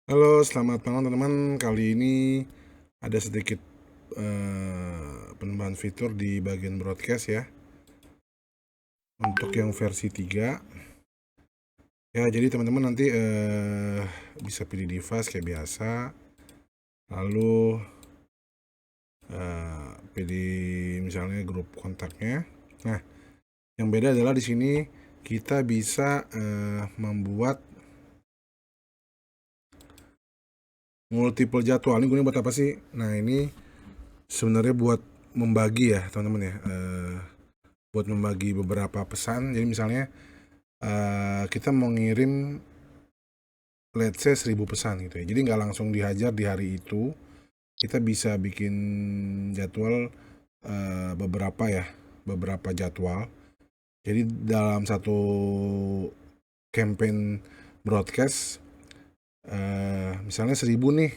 Halo, selamat malam teman-teman. Kali ini ada sedikit penambahan fitur di bagian broadcast ya. Untuk yang versi 3. Ya, jadi teman-teman nanti bisa pilih device kayak biasa. Lalu pilih misalnya grup kontaknya. Nah, yang beda adalah di sini kita bisa membuat multiple jadwal. Ini gunanya buat apa sih? Nah, ini sebenarnya buat membagi ya teman-teman ya. Buat membagi beberapa pesan. Jadi misalnya kita mau ngirim let's say 1000 pesan gitu ya. Jadi nggak langsung dihajar di hari itu. Kita bisa bikin jadwal beberapa jadwal. Jadi dalam satu campaign broadcast misalnya 1000 nih,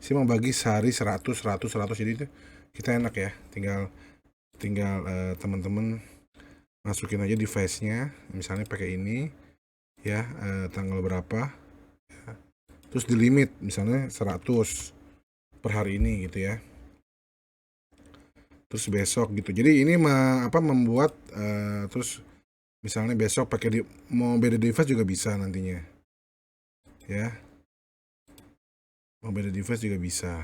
sih mau bagi sehari 100 jadi itu kita enak ya, tinggal tinggal teman-teman masukin aja device-nya, misalnya pakai ini ya, tanggal berapa, terus di limit misalnya 100 per hari ini gitu ya, terus besok gitu. Jadi ini membuat terus misalnya besok pakai mau beda device juga bisa nantinya ya, mau beda device juga bisa,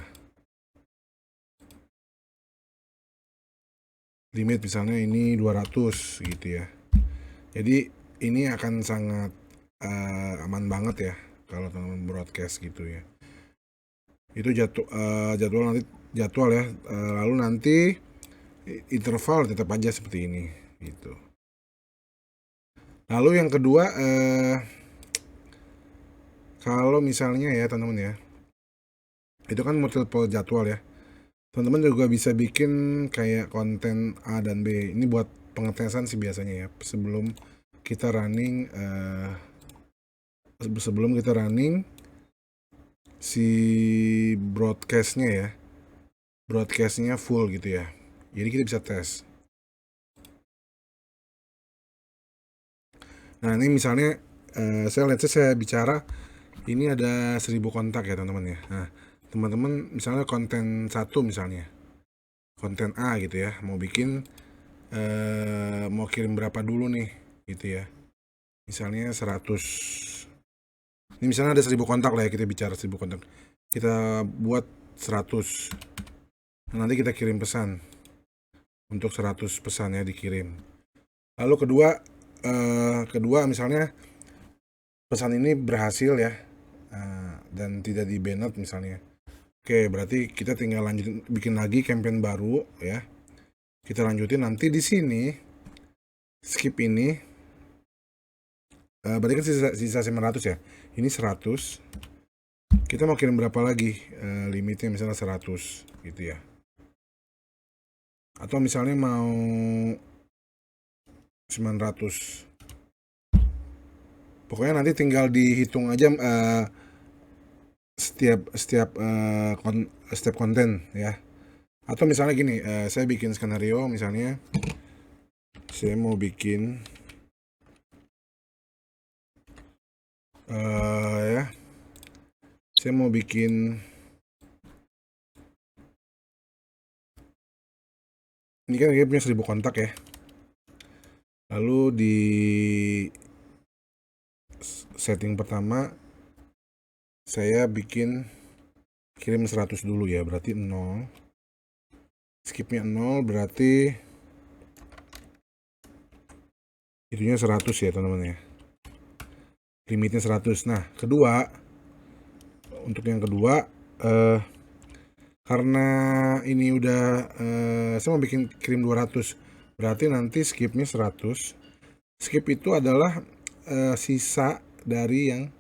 limit misalnya ini 200 gitu ya. Jadi ini akan sangat aman banget ya kalau teman broadcast gitu ya. Itu jadwal nanti, jadwal ya. Lalu nanti interval tetap aja seperti ini gitu. Lalu yang kedua, kalau misalnya ya teman-teman ya, itu kan multiple jadwal ya. Teman-teman juga bisa bikin kayak konten A dan B. Ini buat pengetesan sih biasanya ya. Kita running sebelum kita running si broadcastnya ya, broadcastnya full gitu ya. Jadi kita bisa tes. Nah ini misalnya saya bicara ini ada 1000 kontak ya teman-teman ya. Nah teman-teman misalnya konten satu, misalnya konten A gitu ya, mau bikin mau kirim berapa dulu nih gitu ya, misalnya 100. Ini misalnya ada 1000 kontak lah ya, kita bicara 1000 kontak, kita buat 100. Nah, nanti kita kirim pesan untuk 100 pesan ya, dikirim. Lalu kedua misalnya pesan ini berhasil ya, dan tidak di banned misalnya. Oke, berarti kita tinggal lanjutin, bikin lagi campaign baru ya. Kita lanjutin nanti di sini, skip ini, berarti kan sisa 900 ya. Ini 100. Kita mau kirim berapa lagi? Limitnya misalnya 100 gitu ya. Atau misalnya mau 900. Pokoknya nanti tinggal dihitung aja setiap konten ya. Atau misalnya gini, saya bikin skenario, misalnya saya mau bikin ya, saya mau bikin ini kan dia punya 1000 kontak ya. Lalu di setting pertama saya bikin kirim 100 dulu ya, berarti 0. Skipnya 0, berarti itunya 100 ya teman-teman ya. Limitnya 100. Nah, untuk yang kedua, karena ini udah saya mau bikin kirim 200, berarti nanti skipnya 100. Skip itu adalah sisa dari yang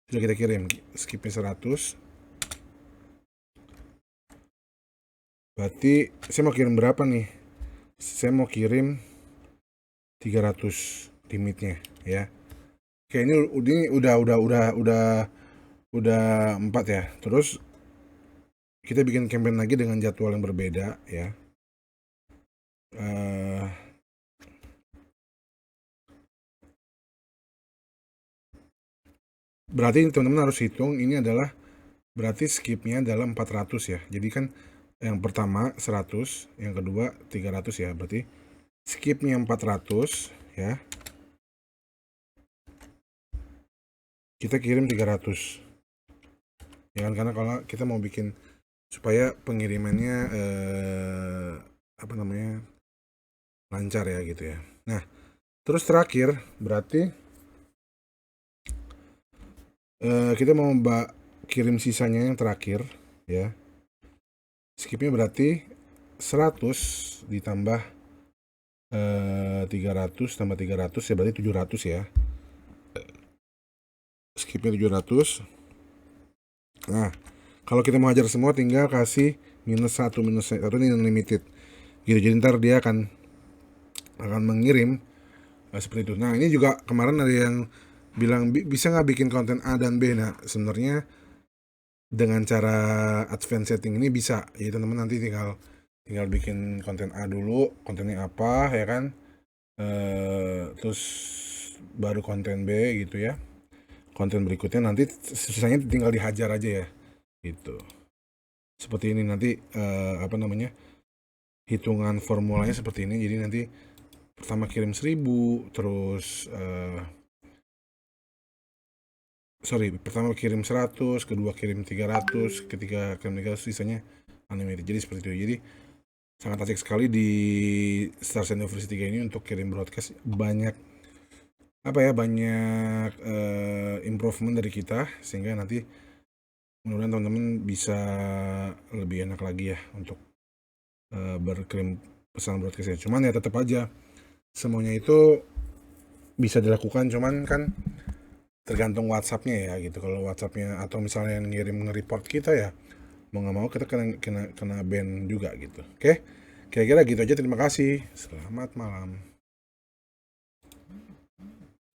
sudah kita kirim. Skipnya 100. Berarti saya mau kirim berapa nih? Saya mau kirim 300 limitnya ya. Oke, ini udah 4 ya. Terus kita bikin campaign lagi dengan jadwal yang berbeda ya. Berarti teman-teman harus hitung ini adalah berarti skipnya dalam 400 ya. Jadi kan yang pertama 100, yang kedua 300 ya. Berarti skipnya 400 ya. Kita kirim 300. Ya kan, karena kalau kita mau bikin supaya pengirimannya lancar ya gitu ya. Nah, terus terakhir berarti kita mau kirim sisanya yang terakhir ya. Skipnya berarti 100 ditambah 300 tambah 300 ya, berarti 700 ya. Skipnya 700. Nah, kalau kita mau hajar semua tinggal kasih minus 1 ini unlimited gitu. Jadi ntar dia akan mengirim seperti itu. Nah, ini juga kemarin ada yang bilang bisa nggak bikin konten A dan B. Nah, sebenarnya dengan cara advance setting ini bisa. Jadi teman-teman nanti tinggal bikin konten A dulu, kontennya apa ya kan, terus baru konten B gitu ya. Konten berikutnya nanti sisanya tinggal dihajar aja ya gitu. Seperti ini nanti hitungan formulanya seperti ini. Jadi nanti pertama kirim 1000, terus pertama kirim 100, kedua kirim 300, ketiga kirim 300, sisanya unlimited. Jadi seperti itu. Jadi sangat asik sekali di Stars University ini untuk kirim broadcast. Banyak improvement dari kita, sehingga nanti mudah-mudahan teman-teman bisa lebih enak lagi ya untuk berkirim pesan broadcast ya. Cuman ya tetap aja semuanya itu bisa dilakukan, cuman kan tergantung WhatsApp-nya ya gitu. Kalau WhatsApp-nya atau misalnya yang ngirim nge-report kita ya, mau nggak mau kita kena ban juga gitu. Oke, kira-kira gitu aja. Terima kasih, selamat malam.